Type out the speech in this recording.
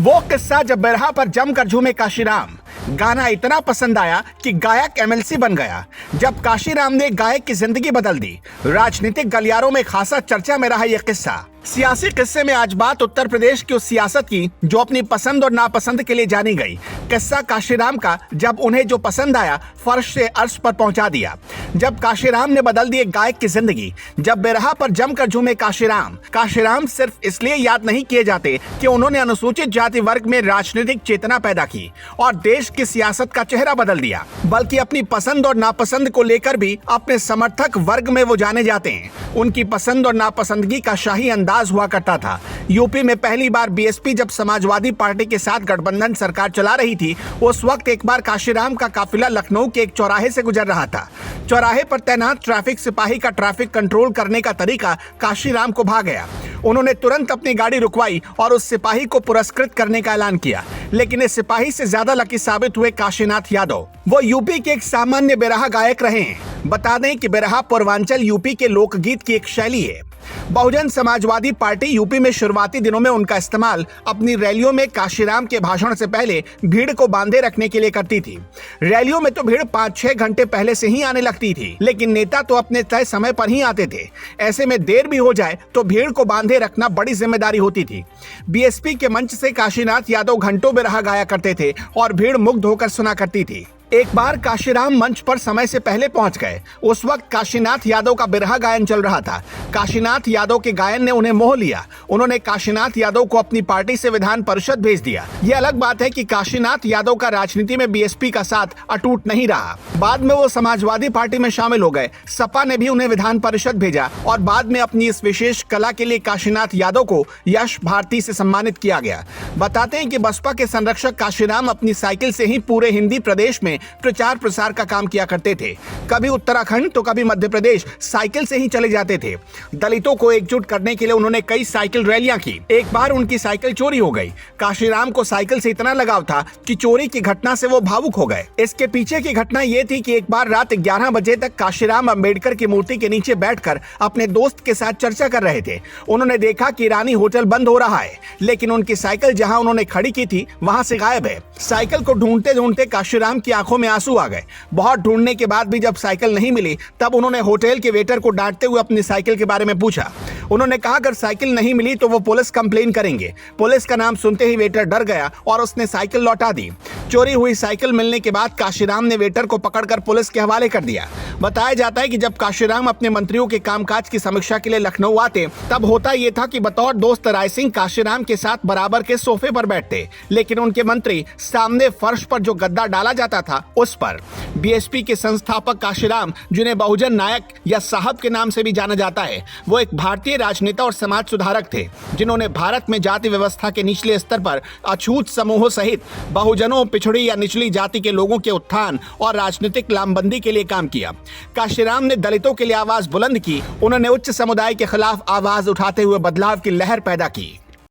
वो किस्सा जब बिरहा पर जमकर झूमे काशीराम। गाना इतना पसंद आया कि गायक एमएलसी बन गया। जब काशीराम ने गायक की जिंदगी बदल दी। राजनीतिक गलियारों में खासा चर्चा में रहा यह किस्सा। सियासी किस्से में आज बात उत्तर प्रदेश की उस सियासत की जो अपनी पसंद और नापसंद के लिए जानी गई। किस्सा काशीराम का, जब उन्हें जो पसंद आया फर्श से अर्श पर पहुंचा दिया। जब काशीराम ने बदल दी एक गायक की जिंदगी। जब बिरहा पर जमकर झूमे काशीराम। काशीराम सिर्फ इसलिए याद नहीं किए जाते कि उन्होंने अनुसूचित जाति वर्ग में राजनीतिक चेतना पैदा की और देश की सियासत का चेहरा बदल दिया, बल्कि अपनी पसंद और नापसंद को लेकर भी अपने समर्थक वर्ग में वो जाने जाते हैं। उनकी पसंद और नापसंदगी का शाही अंदाज हुआ करता था। यूपी में पहली बार बीएसपी जब समाजवादी पार्टी के साथ गठबंधन सरकार चला रही थी, उस वक्त एक बार काशीराम का काफिला लखनऊ के एक चौराहे से गुजर रहा था। चौराहे पर तैनात ट्रैफिक सिपाही का ट्रैफिक कंट्रोल करने का तरीका काशीराम को भा गया। उन्होंने तुरंत अपनी गाड़ी रुकवाई और उस सिपाही को पुरस्कृत करने का ऐलान किया। लेकिन इस सिपाही से ज्यादा लकी साबित हुए काशीनाथ यादव। वो यूपी के एक सामान्य बिरहा गायक रहे हैं। बता दें कि बिरहा पूर्वांचल यूपी के लोकगीत की एक शैली है। बहुजन समाजवादी पार्टी यूपी में शुरुआती दिनों में उनका इस्तेमाल अपनी रैलियों में काशीराम के भाषण से पहले भीड़ को बांधे रखने के लिए करती थी। रैलियों में तो भीड़ 5-6 घंटे पहले से ही आने लगती थी, लेकिन नेता तो अपने तय समय पर ही आते थे। ऐसे में देर भी हो जाए तो भीड़ को बांधे रखना बड़ी जिम्मेदारी होती थी। बीएसपी के मंच से काशीनाथ यादव घंटों बिरहा गाया करते थे और भीड़ मुग्ध होकर सुना करती थी। एक बार काशीराम मंच पर समय से पहले पहुंच गए। उस वक्त काशीनाथ यादव का बिरहा गायन चल रहा था। काशीनाथ यादव के गायन ने उन्हें मोह लिया। उन्होंने काशीनाथ यादव को अपनी पार्टी से विधान परिषद भेज दिया। यह अलग बात है कि काशीनाथ यादव का राजनीति में बीएसपी का साथ अटूट नहीं रहा। बाद में वो समाजवादी पार्टी में शामिल हो गए। सपा ने भी उन्हें विधान परिषद भेजा और बाद में अपनी इस विशेष कला के लिए काशीनाथ यादव को यश भारती से सम्मानित किया गया। बताते हैं कि बसपा के संरक्षक काशीराम अपनी साइकिल से ही पूरे हिंदी प्रदेश में प्रचार प्रसार का काम किया करते थे। कभी उत्तराखंड तो कभी मध्य प्रदेश साइकिल से ही चले जाते थे। दलितों को एकजुट करने के लिए उन्होंने कई साइकिल रैलियां की। एक बार उनकी साइकिल चोरी हो गई। काशीराम को साइकिल से इतना लगाव था कि चोरी की घटना से वो भावुक हो गए। इसके पीछे की घटना ये थी कि एक बार रात 11 बजे तक काशीराम अंबेडकर की मूर्ति के नीचे बैठकर अपने दोस्त के साथ चर्चा कर रहे थे। उन्होंने देखा कि रानी होटल बंद हो रहा है, लेकिन उनकी साइकिल जहां उन्होंने खड़ी की थी वहां से गायब है। साइकिल को ढूंढते ढूंढते काशीराम की आंखों में आंसू आ गए। बहुत ढूंढने के बाद भी जब साइकिल नहीं मिली, तब उन्होंने होटल के वेटर को डांटते हुए अपनी साइकिल के बारे में पूछा। उन्होंने कहा अगर साइकिल नहीं मिली तो वो पुलिस कंप्लेन करेंगे। पुलिस का नाम सुनते ही वेटर डर गया और उसने साइकिल लौटा दी। चोरी हुई साइकिल मिलने के बाद काशीराम ने वेटर को पकड़कर पुलिस के हवाले कर दिया। बताया जाता है कि जब काशीराम अपने मंत्रियों के कामकाज की समीक्षा के लिए लखनऊ आते, तब होता यह था कि बतौर दोस्त राय सिंह काशीराम के साथ बराबर के सोफे पर बैठते, लेकिन उनके मंत्री सामने फर्श पर जो गद्दा डाला जाता था उस पर। बीएसपी के संस्थापक काशीराम, जिन्हें बहुजन नायक या साहब के नाम से भी जाना जाता है, वो एक भारतीय राजनेता और समाज सुधारक थे, जिन्होंने भारत में जाति व्यवस्था के निचले स्तर पर अछूत समूहों सहित बहुजनों, पिछड़ी या निचली जाति के लोगों के उत्थान और राजनीतिक लामबंदी के लिए काम किया। काशीराम ने दलितों के लिए आवाज बुलंद की। उन्होंने उच्च समुदाय के खिलाफ आवाज उठाते हुए बदलाव की लहर पैदा की।